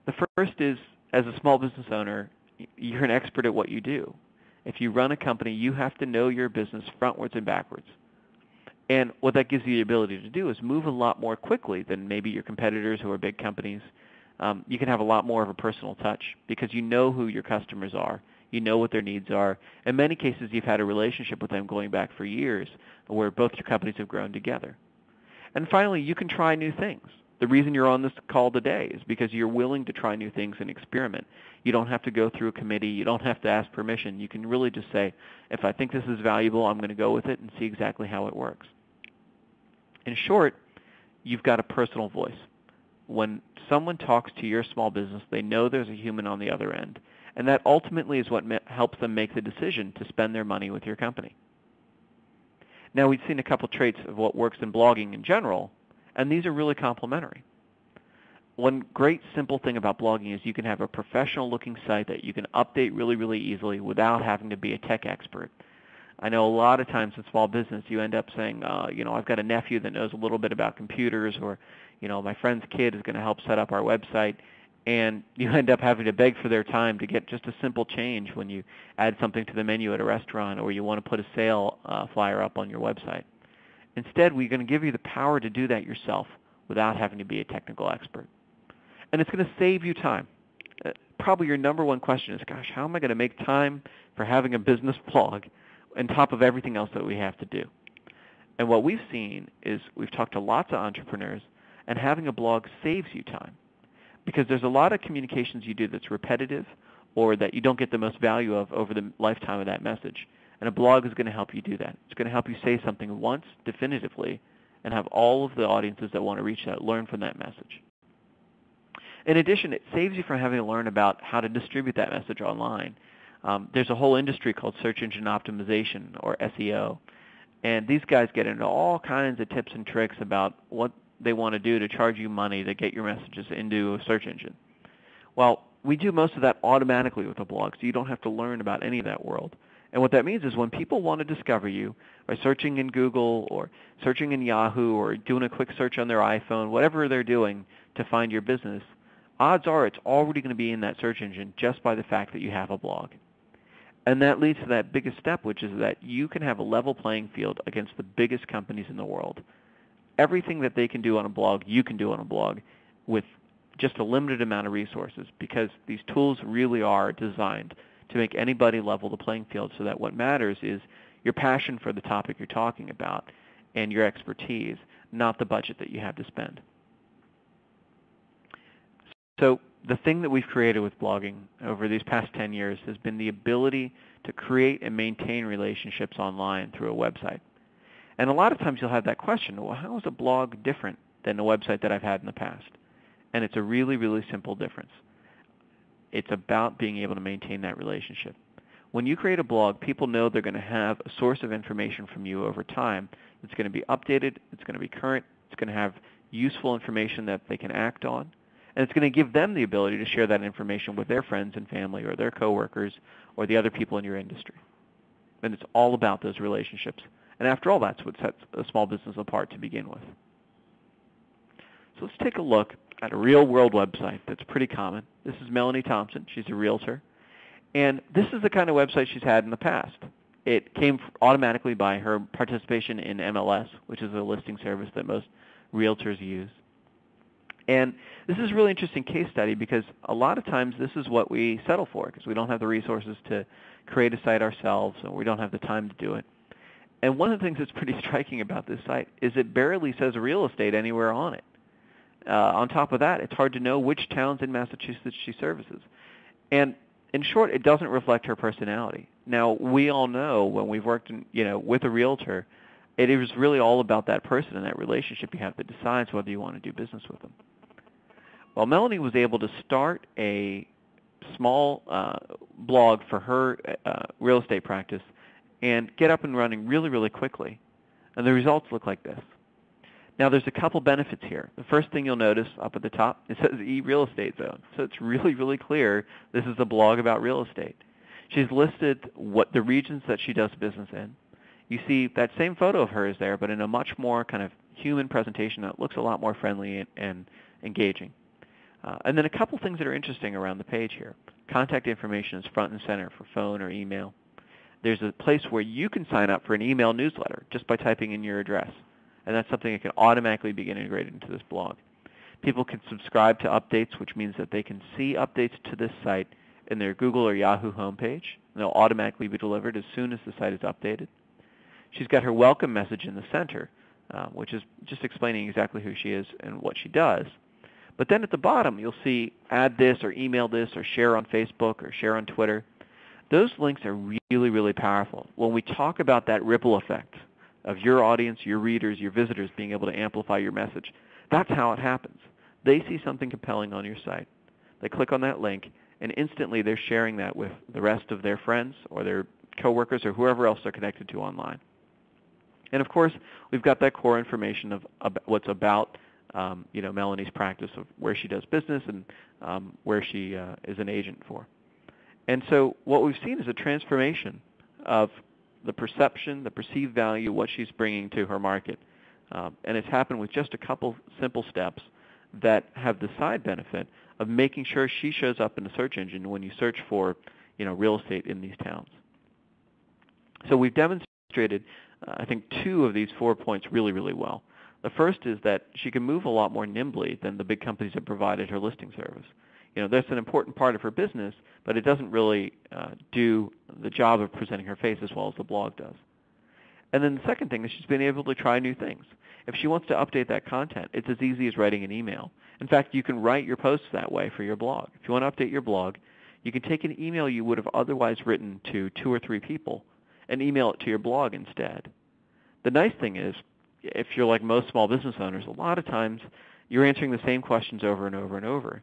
The first is, as a small business owner, you're an expert at what you do. If you run a company, you have to know your business frontwards and backwards. And what that gives you the ability to do is move a lot more quickly than maybe your competitors who are big companies. You can have a lot more of a personal touch because you know who your customers are. You know what their needs are. In many cases, you've had a relationship with them going back for years where both your companies have grown together. And finally, you can try new things. The reason you're on this call today is because you're willing to try new things and experiment. You don't have to go through a committee. You don't have to ask permission. You can really just say, if I think this is valuable, I'm going to go with it and see exactly how it works. In short, you've got a personal voice. When someone talks to your small business, they know there's a human on the other end. And that ultimately is what helps them make the decision to spend their money with your company. Now, we've seen a couple traits of what works in blogging in general, and these are really complementary. One great simple thing about blogging is you can have a professional-looking site that you can update really, really easily without having to be a tech expert. I know a lot of times in small business you end up saying, I've got a nephew that knows a little bit about computers, or, my friend's kid is going to help set up our website, and you end up having to beg for their time to get just a simple change when you add something to the menu at a restaurant or you want to put a sale flyer up on your website. Instead, we're going to give you the power to do that yourself without having to be a technical expert. And it's going to save you time. Probably your number one question is, gosh, how am I going to make time for having a business blog on top of everything else that we have to do? And what we've seen is we've talked to lots of entrepreneurs, and having a blog saves you time. Because there's a lot of communications you do that's repetitive or that you don't get the most value of over the lifetime of that message. And a blog is going to help you do that. It's going to help you say something once definitively and have all of the audiences that want to reach that learn from that message. In addition, it saves you from having to learn about how to distribute that message online. There's a whole industry called search engine optimization, or SEO. And these guys get into all kinds of tips and tricks about what they want to do to charge you money to get your messages into a search engine. Well, we do most of that automatically with a blog, so you don't have to learn about any of that world. And what that means is when people want to discover you by searching in Google or searching in Yahoo or doing a quick search on their iPhone, whatever they're doing to find your business, odds are it's already going to be in that search engine just by the fact that you have a blog. And that leads to that biggest step, which is that you can have a level playing field against the biggest companies in the world. Everything that they can do on a blog, you can do on a blog with just a limited amount of resources, because these tools really are designed to make anybody level the playing field, so that what matters is your passion for the topic you're talking about and your expertise, not the budget that you have to spend. So the thing that we've created with blogging over these past 10 years has been the ability to create and maintain relationships online through a website. And a lot of times you'll have that question, well, how is a blog different than a website that I've had in the past? And it's a really, really simple difference. It's about being able to maintain that relationship. When you create a blog, people know they're going to have a source of information from you over time. It's going to be updated, it's going to be current, it's going to have useful information that they can act on, and it's going to give them the ability to share that information with their friends and family or their coworkers or the other people in your industry. And it's all about those relationships. And after all, that's what sets a small business apart to begin with. So let's take a look at a real-world website that's pretty common. This is Melanie Thompson. She's a realtor. And this is the kind of website she's had in the past. It came automatically by her participation in MLS, which is a listing service that most realtors use. And this is a really interesting case study because a lot of times this is what we settle for because we don't have the resources to create a site ourselves or we don't have the time to do it. And one of the things that's pretty striking about this site is it barely says real estate anywhere on it. On top of that, it's hard to know which towns in Massachusetts she services. And in short, it doesn't reflect her personality. Now, we all know when we've worked with a realtor, it is really all about that person and that relationship you have that decides whether you want to do business with them. Well, Melanie was able to start a small blog for her real estate practice and get up and running really, really quickly. And the results look like this. Now, there's a couple benefits here. The first thing you'll notice up at the top, it says e-real estate zone. So it's really, really clear this is a blog about real estate. She's listed what the regions that she does business in. You see that same photo of her is there, but in a much more kind of human presentation that looks a lot more friendly and engaging. And then a couple things that are interesting around the page here. Contact information is front and center for phone or email. There's a place where you can sign up for an email newsletter just by typing in your address. And that's something that can automatically be integrated into this blog. People can subscribe to updates, which means that they can see updates to this site in their Google or Yahoo homepage. And they'll automatically be delivered as soon as the site is updated. She's got her welcome message in the center, which is just explaining exactly who she is and what she does. But then at the bottom, you'll see add this or email this or share on Facebook or share on Twitter. Those links are really, really powerful. When we talk about that ripple effect of your audience, your readers, your visitors being able to amplify your message, that's how it happens. They see something compelling on your site. They click on that link, and instantly they're sharing that with the rest of their friends or their coworkers or whoever else they're connected to online. And of course, we've got that core information of what's about Melanie's practice of where she does business and where she is an agent for. And so what we've seen is a transformation of the perception, the perceived value, what she's bringing to her market. And it's happened with just a couple simple steps that have the side benefit of making sure she shows up in the search engine when you search for real estate in these towns. So we've demonstrated, I think, 2 of these 4 points really, really well. The first is that she can move a lot more nimbly than the big companies that provided her listing service. That's an important part of her business, but it doesn't really do the job of presenting her face as well as the blog does. And then the second thing is she's been able to try new things. If she wants to update that content, it's as easy as writing an email. In fact, you can write your posts that way for your blog. If you want to update your blog, you can take an email you would have otherwise written to 2 or 3 people and email it to your blog instead. The nice thing is, if you're like most small business owners, a lot of times you're answering the same questions over and over and over.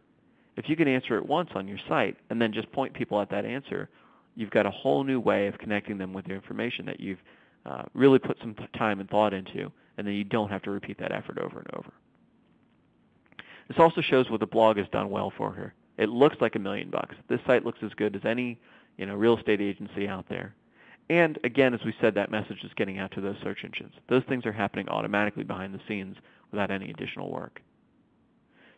If you can answer it once on your site and then just point people at that answer, you've got a whole new way of connecting them with the information that you've really put some time and thought into, and then you don't have to repeat that effort over and over. This also shows what the blog has done well for her. It looks like $1 million. This site looks as good as any real estate agency out there. And again, as we said, that message is getting out to those search engines. Those things are happening automatically behind the scenes without any additional work.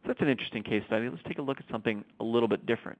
So that's an interesting case study. Let's take a look at something a little bit different.